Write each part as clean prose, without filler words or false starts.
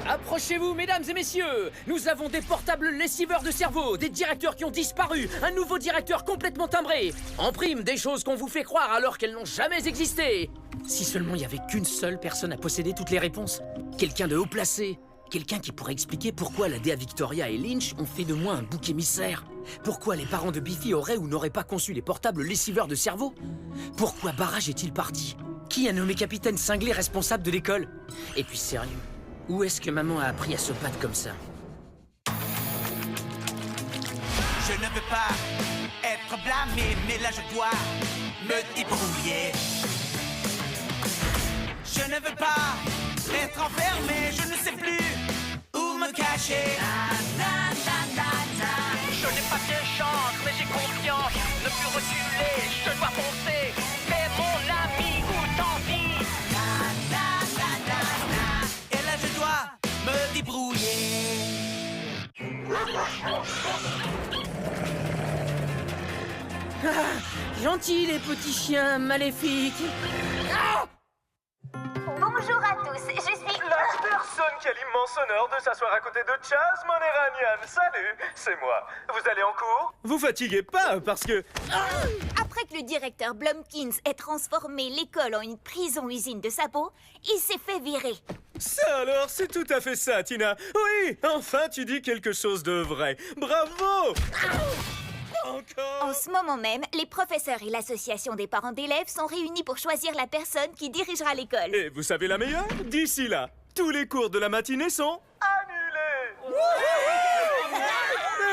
Approchez-vous, mesdames et messieurs. Nous avons des portables lessiveurs de cerveau, des directeurs qui ont disparu, un nouveau directeur complètement timbré. En prime, des choses qu'on vous fait croire alors qu'elles n'ont jamais existé. Si seulement il n'y avait qu'une seule personne à posséder toutes les réponses. Quelqu'un de haut placé. Quelqu'un qui pourrait expliquer pourquoi la Dea Victoria et Lynch ont fait de moi un bouc émissaire. Pourquoi les parents de Biffy auraient ou n'auraient pas conçu les portables lessiveurs de cerveau. Pourquoi Barrage est-il parti? Qui a nommé capitaine cinglé responsable de l'école? Et puis sérieux, où est-ce que maman a appris à se battre comme ça? Je ne veux pas être blâmé, mais là je dois me débrouiller. Je ne veux pas être enfermé, je ne sais plus où me cacher. Je n'ai pas de chance, mais j'ai confiance. Ne plus reculer, je dois foncer. Fais mon ami ou tant pis. Et là je dois me débrouiller. Gentils les petits chiens maléfiques. Bonjour à tous, je suis... La personne qui a l'immense honneur de s'asseoir à côté de Chaz Moneranian. Salut, c'est moi. Vous allez en cours? Vous fatiguez pas parce que... Après que le directeur Blumkins ait transformé l'école en une prison-usine de sabots, il s'est fait virer. Ça alors, c'est tout à fait ça, Tina. Oui, enfin tu dis quelque chose de vrai. Bravo! Encore? En ce moment même, les professeurs et l'association des parents d'élèves sont réunis pour choisir la personne qui dirigera l'école. Et vous savez la meilleure? D'ici là, tous les cours de la matinée sont annulés.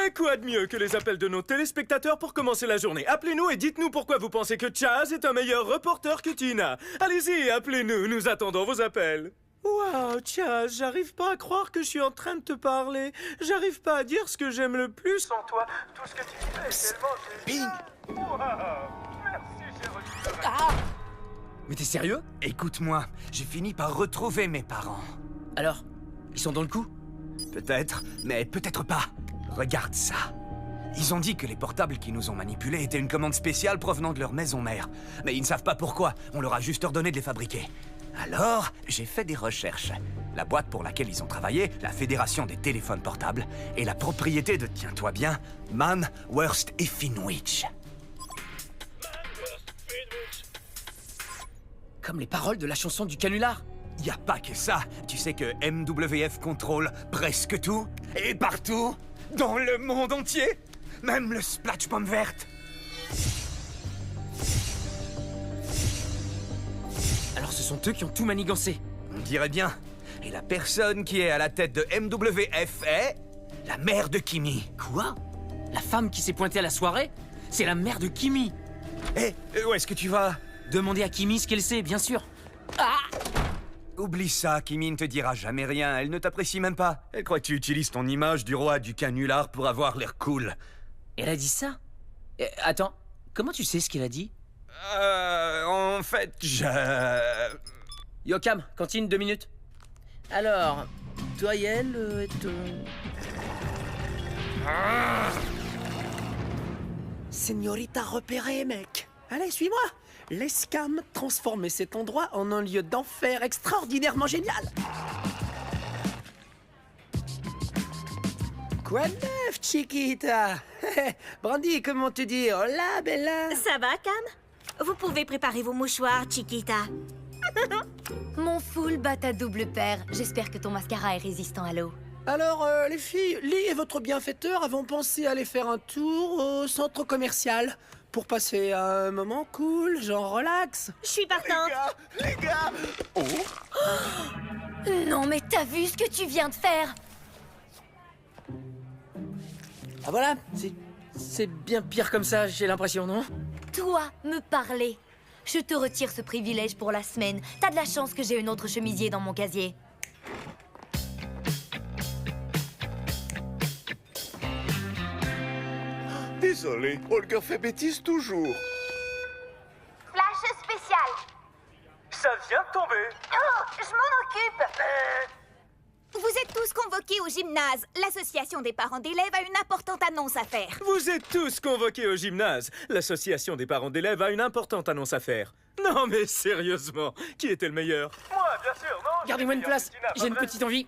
Et quoi de mieux que les appels de nos téléspectateurs pour commencer la journée? Appelez-nous et dites-nous pourquoi vous pensez que Chaz est un meilleur reporter que Tina. Allez-y, appelez-nous, nous attendons vos appels. Waouh, Chaz, j'arrive pas à croire que je suis en train de te parler. J'arrive pas à dire ce que j'aime le plus en toi. Tout ce que tu disais est tellement génial. Wow, merci, j'ai reçu le... Mais t'es sérieux? Écoute-moi, j'ai fini par retrouver mes parents. Alors, ils sont dans le coup? Peut-être, mais peut-être pas. Regarde ça. Ils ont dit que les portables qui nous ont manipulés étaient une commande spéciale provenant de leur maison mère. Mais ils ne savent pas pourquoi, on leur a juste ordonné de les fabriquer. Alors, j'ai fait des recherches. La boîte pour laquelle ils ont travaillé, la Fédération des téléphones portables, est la propriété de, tiens-toi bien, Mann, Wurst et Finwich. Comme les paroles de la chanson du canular. Y a pas que ça. Tu sais que MWF contrôle presque tout, et partout, dans le monde entier. Même le Splash Pomme Verte. Alors ce sont eux qui ont tout manigancé. On dirait bien. Et la personne qui est à la tête de MWF est... la mère de Kimi. Quoi? La femme qui s'est pointée à la soirée? C'est la mère de Kimi. Hé, où est-ce que tu vas? Demandez à Kimi ce qu'elle sait, bien sûr. Ah! Oublie ça, Kimi ne te dira jamais rien, elle ne t'apprécie même pas. Elle croit que tu utilises ton image du roi du canular pour avoir l'air cool. Elle a dit ça? Attends, comment tu sais ce qu'elle a dit? En fait, Yo Cam, cantine, 2 minutes. Alors, toi et elle, Señorita repérée, mec. Allez, suis-moi. Laisse Cam transformer cet endroit en un lieu d'enfer extraordinairement génial. Quoi de neuf, chiquita? Brandy, comment te dire? Hola, Bella. Ça va, Cam? Vous pouvez préparer vos mouchoirs, Chiquita. Mon full bat à double paire. J'espère que ton mascara est résistant à l'eau. Alors, les filles, Lee et votre bienfaiteur avons pensé aller faire un tour au centre commercial pour passer un moment cool, genre relax. Je suis partante. Les gars. Oh. Non, mais t'as vu ce que tu viens de faire? Ah voilà, c'est bien pire comme ça, j'ai l'impression, non? Toi, me parler. Je te retire ce privilège pour la semaine. T'as de la chance que j'ai un autre chemisier dans mon casier. Désolé, Holger fait bêtise toujours. Flash spécial. Ça vient de tomber. Oh, je m'en occupe. Vous êtes tous convoqués au gymnase. L'association des parents d'élèves a une importante annonce à faire. Vous êtes tous convoqués au gymnase. L'association des parents d'élèves a une importante annonce à faire. Non mais sérieusement, qui était le meilleur? Moi, bien sûr, non. Gardez-moi une place, j'ai une petite envie.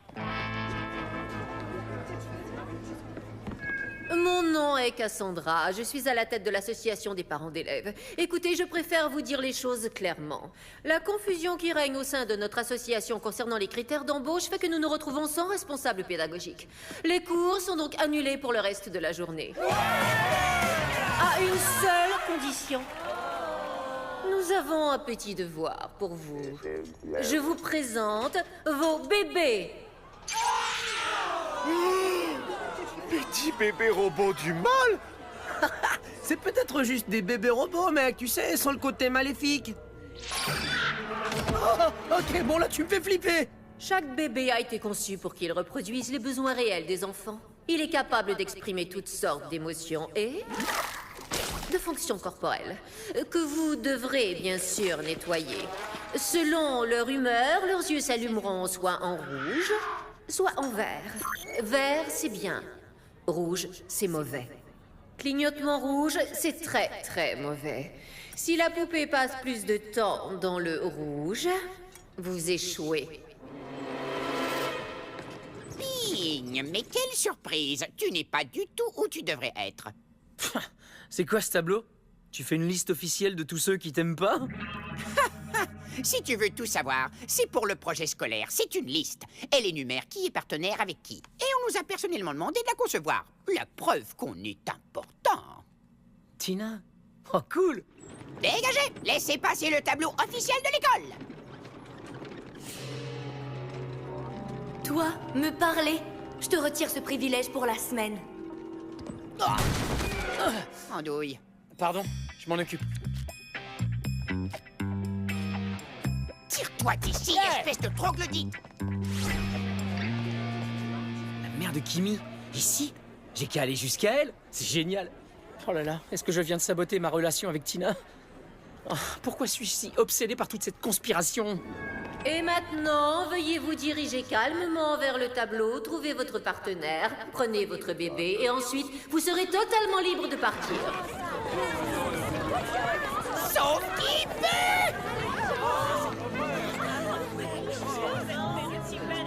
Mon nom est Cassandra, je suis à la tête de l'association des parents d'élèves. Écoutez, je préfère vous dire les choses clairement. La confusion qui règne au sein de notre association concernant les critères d'embauche fait que nous nous retrouvons sans responsable pédagogique. Les cours sont donc annulés pour le reste de la journée. À une seule condition. Nous avons un petit devoir pour vous. Je vous présente vos bébés. Petit bébé robot du mal. C'est peut-être juste des bébés robots, mec, tu sais, sans le côté maléfique. Oh, ok, bon là tu me fais flipper. Chaque bébé a été conçu pour qu'il reproduise les besoins réels des enfants. Il est capable d'exprimer toutes sortes d'émotions et de fonctions corporelles, que vous devrez bien sûr nettoyer. Selon leur humeur, leurs yeux s'allumeront soit en rouge, soit en vert. Vert, c'est bien. Rouge, c'est mauvais. Clignotement rouge, c'est très, très mauvais. Si la poupée passe plus de temps dans le rouge, vous échouez. Ping, mais quelle surprise! Tu n'es pas du tout où tu devrais être. C'est quoi ce tableau? Tu fais une liste officielle de tous ceux qui t'aiment pas? Si tu veux tout savoir, c'est pour le projet scolaire. C'est une liste. Elle énumère qui est partenaire avec qui. Et on nous a personnellement demandé de la concevoir. La preuve qu'on est important. Tina? Oh, cool! Dégagez! Laissez passer le tableau officiel de l'école! Toi, me parler. Je te retire ce privilège pour la semaine. Andouille. Pardon, je m'en occupe. Tire-toi d'ici, espèce de troglodyte! La mère de Kimi? Ici? J'ai qu'à aller jusqu'à elle? C'est génial! Oh là là, est-ce que je viens de saboter ma relation avec Tina? Oh, pourquoi suis-je si obsédé par toute cette conspiration? Et maintenant, veuillez vous diriger calmement vers le tableau, trouvez votre partenaire, prenez votre bébé, et ensuite, vous serez totalement libre de partir. Sauf qui peut!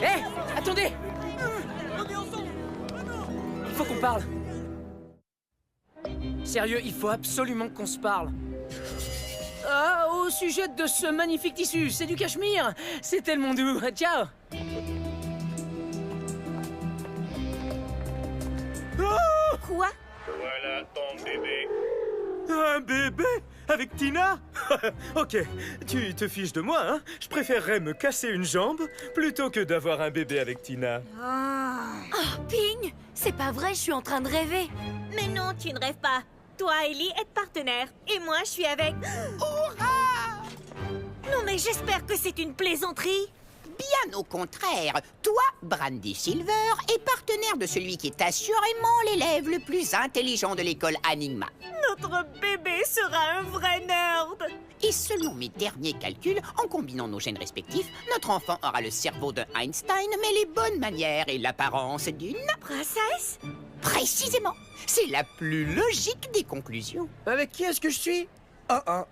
Hé! Attendez! Il faut qu'on parle. Sérieux, il faut absolument qu'on se parle. Ah, au sujet de ce magnifique tissu, c'est du cachemire. C'est tellement doux. Ciao. Quoi? Voilà ton bébé. Un bébé? Avec Tina? Ok, tu te fiches de moi, hein? Je préférerais me casser une jambe plutôt que d'avoir un bébé avec Tina. Oh, Ping! C'est pas vrai, je suis en train de rêver. Mais non, tu ne rêves pas. Toi, Ellie, êtes partenaire. Et moi, je suis avec... Hurrah! Non, mais j'espère que c'est une plaisanterie. Bien au contraire, toi, Brandy Silver, est partenaire de celui qui est assurément l'élève le plus intelligent de l'école Enigma. Notre bébé sera un vrai nerd. Et selon mes derniers calculs, en combinant nos gènes respectifs, notre enfant aura le cerveau de Einstein, mais les bonnes manières et l'apparence d'une... Princesse? Précisément! C'est la plus logique des conclusions. Avec qui est-ce que je suis?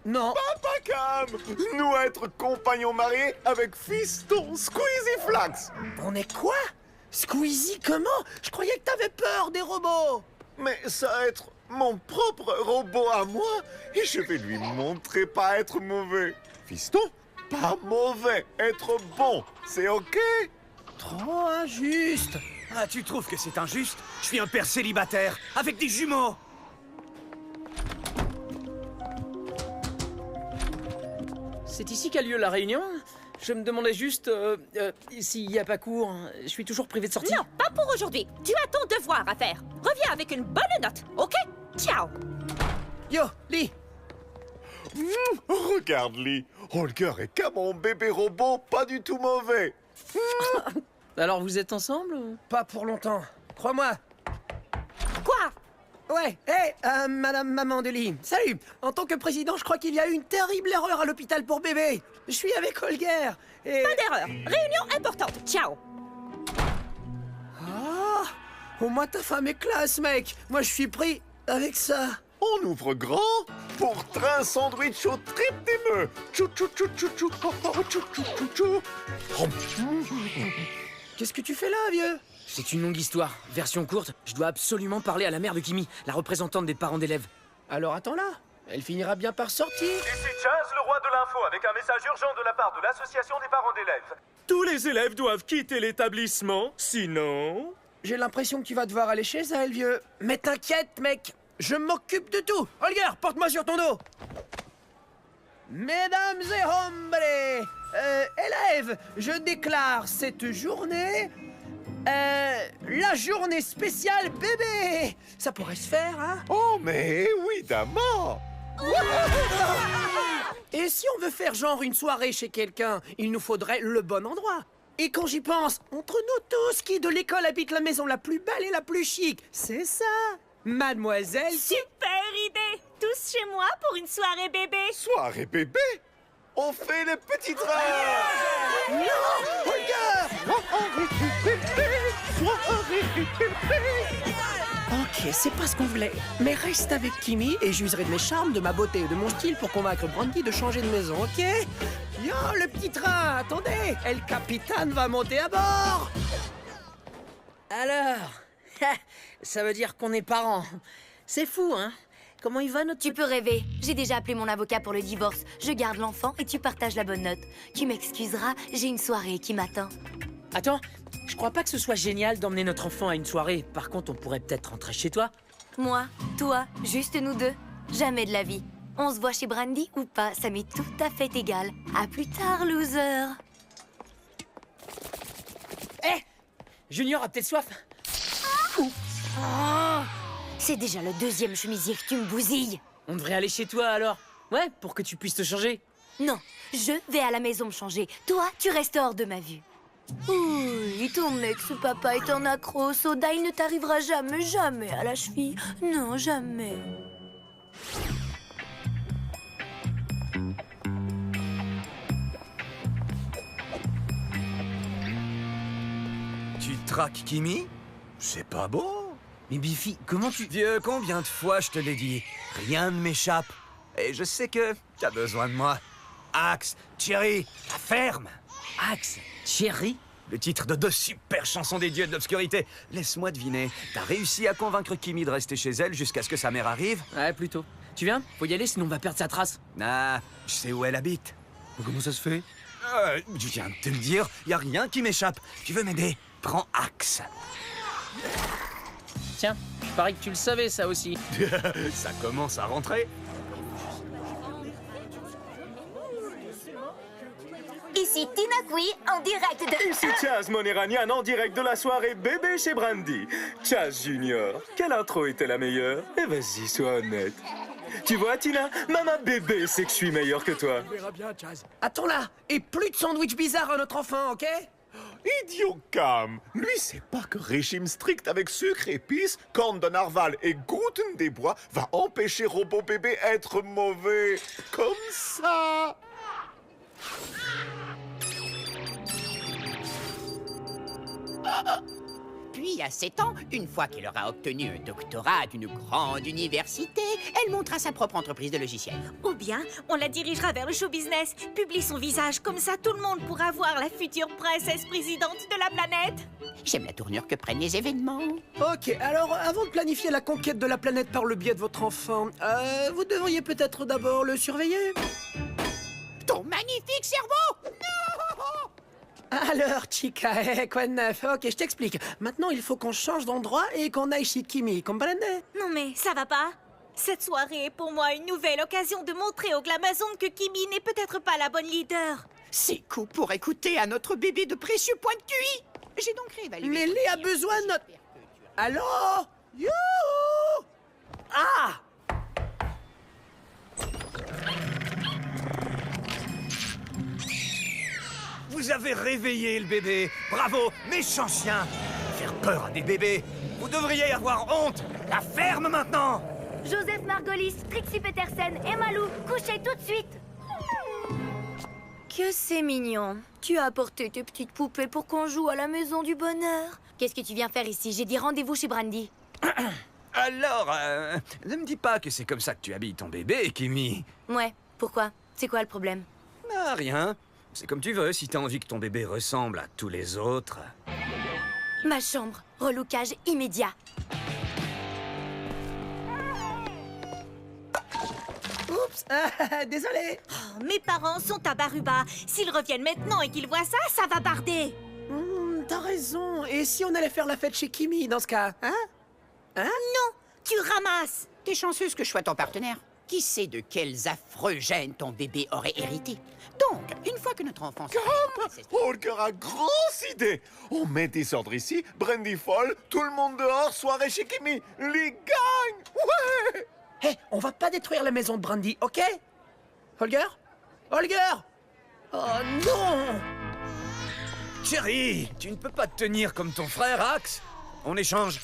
Non. Papa Cam! Nous être compagnons mariés avec Fiston, Squeezie Flax! On est quoi? Squeezie, comment? Je croyais que t'avais peur des robots. Mais ça va être mon propre robot à moi et je vais lui montrer pas être mauvais. Fiston, pas mauvais, être bon, c'est ok? Trop injuste. Ah, tu trouves que c'est injuste? Je suis un père célibataire, avec des jumeaux. C'est ici qu'a lieu la réunion? Je me demandais juste s'il n'y a pas cours. Je suis toujours privé de sortie. Non, pas pour aujourd'hui. Tu as ton devoir à faire. Reviens avec une bonne note, ok? Ciao. Yo, Lee. Regarde, Lee. Holger est comme mon bébé robot, pas du tout mauvais. Alors vous êtes ensemble? Pas pour longtemps. Crois-moi. Quoi? Ouais, madame maman de Lee. Salut. En tant que président, je crois qu'il y a eu une terrible erreur à l'hôpital pour bébé. Je suis avec Holger et... Pas d'erreur. Réunion importante. Ciao. Ah, au moins ta femme est classe, mec. Moi, je suis pris avec ça. On ouvre grand pour train sandwich au trip d'émeu. Chou chou chou chou chou. Oh, oh, chou chou chou chou. Qu'est-ce que tu fais là, vieux? C'est une longue histoire. Version courte, je dois absolument parler à la mère de Kimi, la représentante des parents d'élèves. Alors attends-là. Elle finira bien par sortir. Ici Chaz, le roi de l'info, avec un message urgent de la part de l'association des parents d'élèves. Tous les élèves doivent quitter l'établissement, sinon... J'ai l'impression que tu vas devoir aller chez elle, vieux. Mais t'inquiète, mec. Je m'occupe de tout. Holger, porte-moi sur ton dos. Mesdames et hombres, élèves, je déclare cette journée... la journée spéciale bébé. Ça pourrait se faire, hein? Oh, mais évidemment! Et si on veut faire genre une soirée chez quelqu'un, il nous faudrait le bon endroit. Et quand j'y pense, entre nous tous, qui de l'école habite la maison la plus belle et la plus chic? C'est ça, mademoiselle. Super idée! Tous chez moi pour une soirée bébé. Soirée bébé? On fait le petit train! Non, Holger! Soirée bébé! Ok, c'est pas ce qu'on voulait. Mais reste avec Kimi et j'userai de mes charmes, de ma beauté et de mon style pour convaincre Brandy de changer de maison, ok? Yo, le petit train, attendez! El Capitaine va monter à bord! Alors, ça veut dire qu'on est parents. C'est fou, hein? Comment il va notre... Tu peux rêver. J'ai déjà appelé mon avocat pour le divorce. Je garde l'enfant et tu partages la bonne note. Tu m'excuseras, j'ai une soirée qui m'attend. Attends, je crois pas que ce soit génial d'emmener notre enfant à une soirée. Par contre, on pourrait peut-être rentrer chez toi. Moi, toi, juste nous deux. Jamais de la vie. On se voit chez Brandy ou pas, ça m'est tout à fait égal. À plus tard, loser. Hé, Junior a peut-être soif. C'est déjà le deuxième chemisier que tu me bousilles. On devrait aller chez toi alors. Ouais, pour que tu puisses te changer. Non, je vais à la maison me changer. Toi, tu restes hors de ma vue. Oui, ton mec, ce papa est un accro au soda. Il ne t'arrivera jamais, jamais à la cheville. Non, jamais. Tu traques Kimi? C'est pas beau. Mais Biffy, comment tu... Vieux, combien de fois je te l'ai dit? Rien ne m'échappe. Et je sais que t'as besoin de moi. Axe, Thierry, la ferme. Axe, Thierry? Le titre de 2 super chansons des dieux de l'obscurité. Laisse-moi deviner. T'as réussi à convaincre Kimi de rester chez elle jusqu'à ce que sa mère arrive? Ouais, plutôt. Tu viens? Faut y aller, sinon on va perdre sa trace. Ah, je sais où elle habite. Comment ça se fait? Je viens de te le dire, y a rien qui m'échappe. Tu veux m'aider? Prends Axe. Tiens, je parie que tu le savais, ça aussi. Ça commence à rentrer. Ici Tina Kui, en direct de... Ici Chaz Moneranian en direct de la soirée bébé chez Brandy. Chaz Junior, quelle intro était la meilleure? Eh vas-y, sois honnête. Tu vois, Tina, maman bébé sait que je suis meilleur que toi. Attends là, et plus de sandwich bizarre à notre enfant, ok? Idiot Cam! Lui, c'est pas que régime strict avec sucre, épices, corne de narval et gluten des bois va empêcher Robot Bébé être mauvais. Comme ça! Puis, à 7 ans, une fois qu'elle aura obtenu un doctorat d'une grande université, elle montera sa propre entreprise de logiciels. Ou bien, on la dirigera vers le show business. Publie son visage, comme ça tout le monde pourra voir la future princesse présidente de la planète. J'aime la tournure que prennent les événements. Ok, alors avant de planifier la conquête de la planète par le biais de votre enfant, vous devriez peut-être d'abord le surveiller. Ton magnifique cerveau! Alors, chica, quoi de neuf? Ok, je t'explique. Maintenant, il faut qu'on change d'endroit et qu'on aille chez Kimi, comprende? Non mais, ça va pas. Cette soirée est pour moi une nouvelle occasion de montrer aux Glamazons que Kimi n'est peut-être pas la bonne leader. C'est coup pour écouter à notre bébé de précieux point de QI. J'ai donc réévalué... Mais Lee a besoin de notre... Allô? Youhou! Ah! Vous avez réveillé le bébé. Bravo, méchant chien. Faire peur à des bébés. Vous devriez avoir honte. La ferme maintenant. Joseph Margolis, Trixie Petersen et Malou, couchez tout de suite. Que c'est mignon. Tu as apporté tes petites poupées pour qu'on joue à la maison du bonheur. Qu'est-ce que tu viens faire ici? J'ai dit rendez-vous chez Brandy. Alors, ne me dis pas que c'est comme ça que tu habilles ton bébé, Kimi. Ouais, pourquoi? C'est quoi le problème? Ah, rien. C'est comme tu veux, si t'as envie que ton bébé ressemble à tous les autres. Ma chambre, relookage immédiat. Oups, désolé. Oh, mes parents sont à Baruba. S'ils reviennent maintenant et qu'ils voient ça, ça va barder. T'as raison. Et si on allait faire la fête chez Kimi, dans ce cas, hein? Non, tu ramasses. T'es chanceuse que je sois ton partenaire. Qui sait de quels affreux gènes ton bébé aurait hérité? Donc, une fois que notre enfant sera... Holger a grosse idée. On met des ordres ici, Brandy folle, tout le monde dehors, soirée chez Kimi. Les gangs. Ouais. Hé, on va pas détruire la maison de Brandy, ok? Holger? Holger! Oh non! Chérie, tu ne peux pas te tenir comme ton frère, Axe. On échange.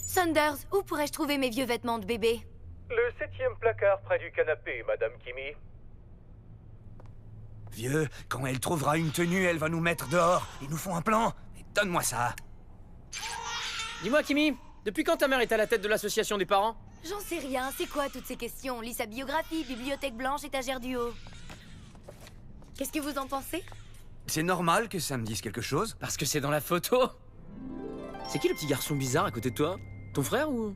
Saunders, où pourrais-je trouver mes vieux vêtements de bébé? Le 7e placard près du canapé, Madame Kimi. Vieux, quand elle trouvera une tenue, elle va nous mettre dehors. Ils nous font un plan. Et donne-moi ça. Dis-moi, Kimi, depuis quand ta mère est à la tête de l'association des parents? J'en sais rien, c'est quoi toutes ces questions? Lis sa biographie, bibliothèque blanche, étagère du haut. Qu'est-ce que vous en pensez? C'est normal que ça me dise quelque chose. Parce que c'est dans la photo. C'est qui le petit garçon bizarre à côté de toi? Ton frère ou...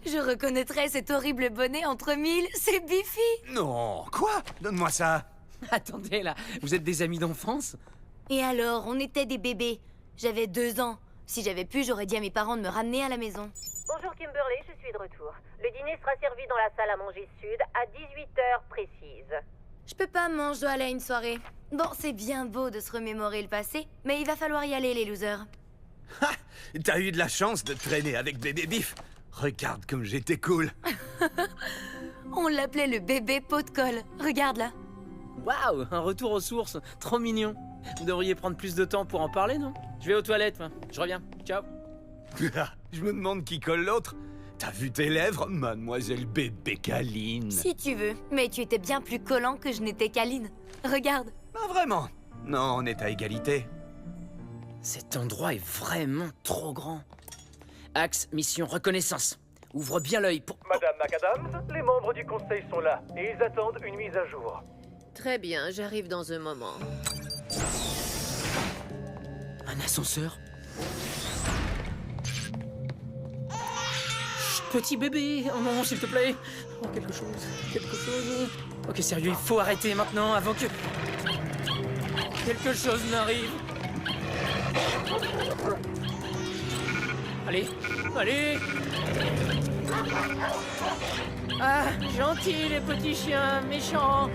Je reconnaîtrais cet horrible bonnet entre mille, c'est Biffy. Non, quoi? Donne-moi ça. Attendez, là, vous êtes des amis d'enfance? Et alors, on était des bébés. J'avais 2 ans. Si j'avais pu, j'aurais dit à mes parents de me ramener à la maison. Bonjour Kimberly, je suis de retour. Le dîner sera servi dans la salle à manger sud à 18h précise. Je peux pas, maman, je dois aller à une soirée. Bon, c'est bien beau de se remémorer le passé, mais il va falloir y aller, les losers. Ha! T'as eu de la chance de traîner avec bébé Biff. Regarde comme j'étais cool. On l'appelait le bébé pot de colle. Regarde là. Waouh, un retour aux sources. Trop mignon. Vous devriez prendre plus de temps pour en parler, non? Je vais aux toilettes, moi. Je reviens. Ciao. Je me demande qui colle l'autre. T'as vu tes lèvres, mademoiselle bébé câline? Si tu veux, mais tu étais bien plus collant que je n'étais câline. Regarde. Pas vraiment. Non, on est à égalité. Cet endroit est vraiment trop grand. Axe, mission reconnaissance. Ouvre bien l'œil pour... Madame McAdams, les membres du conseil sont là et ils attendent une mise à jour. Très bien, j'arrive dans un moment. Un ascenseur? Chut, petit bébé. Oh non, s'il te plaît. Oh, quelque chose. Quelque chose. Ok, sérieux, il faut arrêter maintenant avant que... quelque chose n'arrive. Allez, allez. Ah, gentils les petits chiens méchants.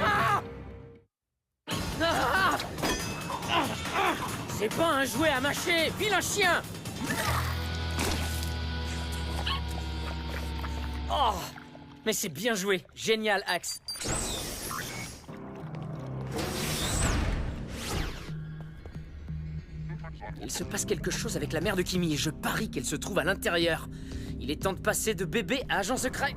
Ah, ah, ah, ah. C'est pas un jouet à mâcher, vilain chien. Oh, mais c'est bien joué, génial Axe. Il se passe quelque chose avec la mère de Kimi et je parie qu'elle se trouve à l'intérieur. Il est temps de passer de bébé à agent secret.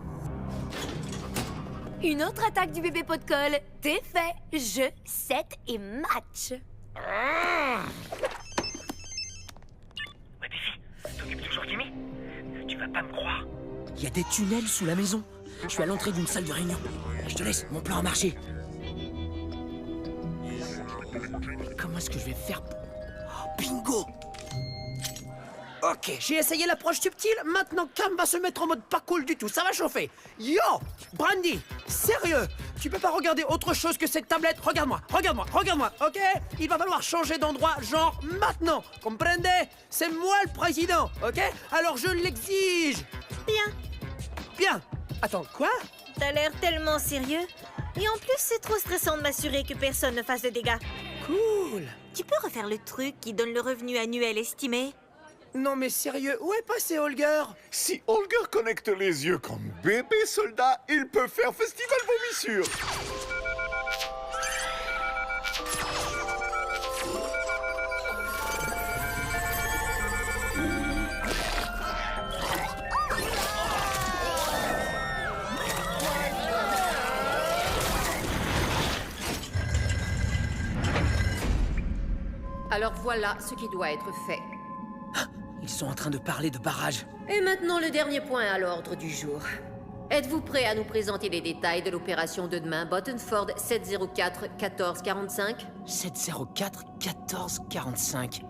Une autre attaque du bébé pot de colle. T'es fait. Jeu, 7 et match. Ouais, Biffy, t'occupes toujours Kimi? Tu vas pas me croire. Il y a des tunnels sous la maison. Je suis à l'entrée d'une salle de réunion. Je te laisse, mon plan a marché. Comment est-ce que je vais faire pour... Bingo! Ok, j'ai essayé l'approche subtile, maintenant Cam va se mettre en mode pas cool du tout, ça va chauffer. Yo! Brandy, sérieux, tu peux pas regarder autre chose que cette tablette? Regarde-moi, regarde-moi, regarde-moi, ok? Il va falloir changer d'endroit, genre maintenant, comprenez? C'est moi le président, ok? Alors je l'exige. Bien. Bien. Attends, quoi? T'as l'air tellement sérieux. Et en plus, c'est trop stressant de m'assurer que personne ne fasse de dégâts. Cool. Tu peux refaire le truc qui donne le revenu annuel estimé? Non mais sérieux, où est passé Holger? Si Holger connecte les yeux comme bébé soldat, il peut faire festival vomissure. Alors voilà ce qui doit être fait. Ils sont en train de parler de barrage. Et maintenant le dernier point à l'ordre du jour. Êtes-vous prêt à nous présenter les détails de l'opération de demain, Buttonford 704 1445? 704 14 45.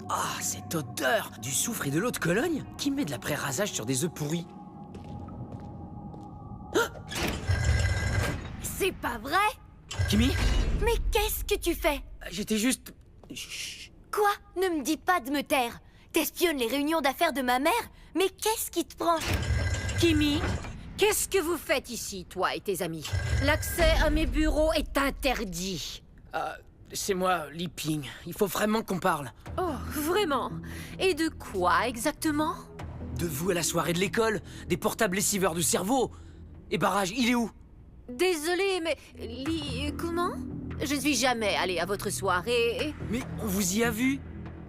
Ah, cette odeur! Du soufre et de l'eau de Cologne? Qui met de l'après-rasage sur des œufs pourris? C'est pas vrai? Kimi? Mais qu'est-ce que tu fais? J'étais juste... Chut. Quoi? Ne me dis pas de me taire. T'espionnes les réunions d'affaires de ma mère? Mais qu'est-ce qui te prend? Kimi, qu'est-ce que vous faites ici, toi et tes amis? L'accès à mes bureaux est interdit. C'est moi, Li Ping. Il faut vraiment qu'on parle. Oh, vraiment? Et de quoi exactement? De vous à la soirée de l'école, des portables lessiveurs de cerveau. Et Barrage, il est où? Désolée, mais... comment? Je suis jamais allée à votre soirée. Mais on vous y a vu.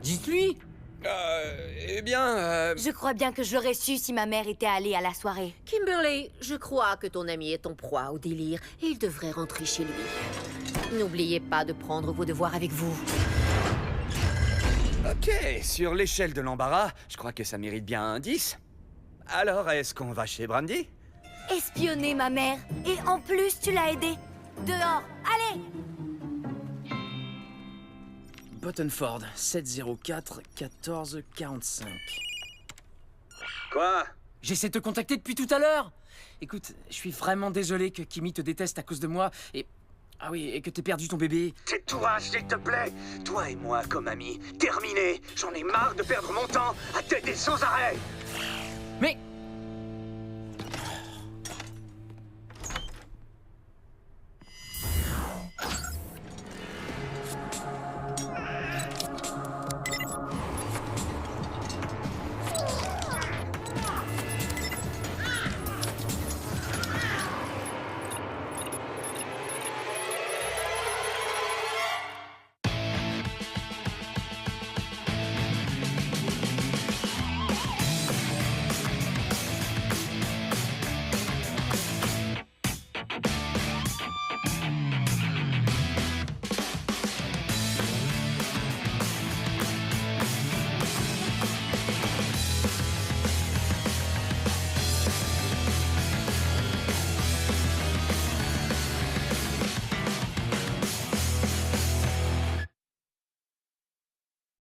Dites-lui. Je crois bien que je l'aurais su si ma mère était allée à la soirée. Kimberly, je crois que ton ami est en proie au délire et il devrait rentrer chez lui. N'oubliez pas de prendre vos devoirs avec vous. Ok, sur l'échelle de l'embarras, je crois que ça mérite bien un 10. Alors, est-ce qu'on va chez Brandy? Espionner ma mère. Et en plus, tu l'as aidée. Dehors, allez! Buttonford 704 14 45. Quoi? J'essaie de te contacter depuis tout à l'heure. Écoute, je suis vraiment désolé que Kimi te déteste à cause de moi et... Ah oui, et que t'aies perdu ton bébé. Tais-toi, s'il te plaît. Toi et moi comme amis. Terminé. J'en ai marre de perdre mon temps à t'aider sans arrêt.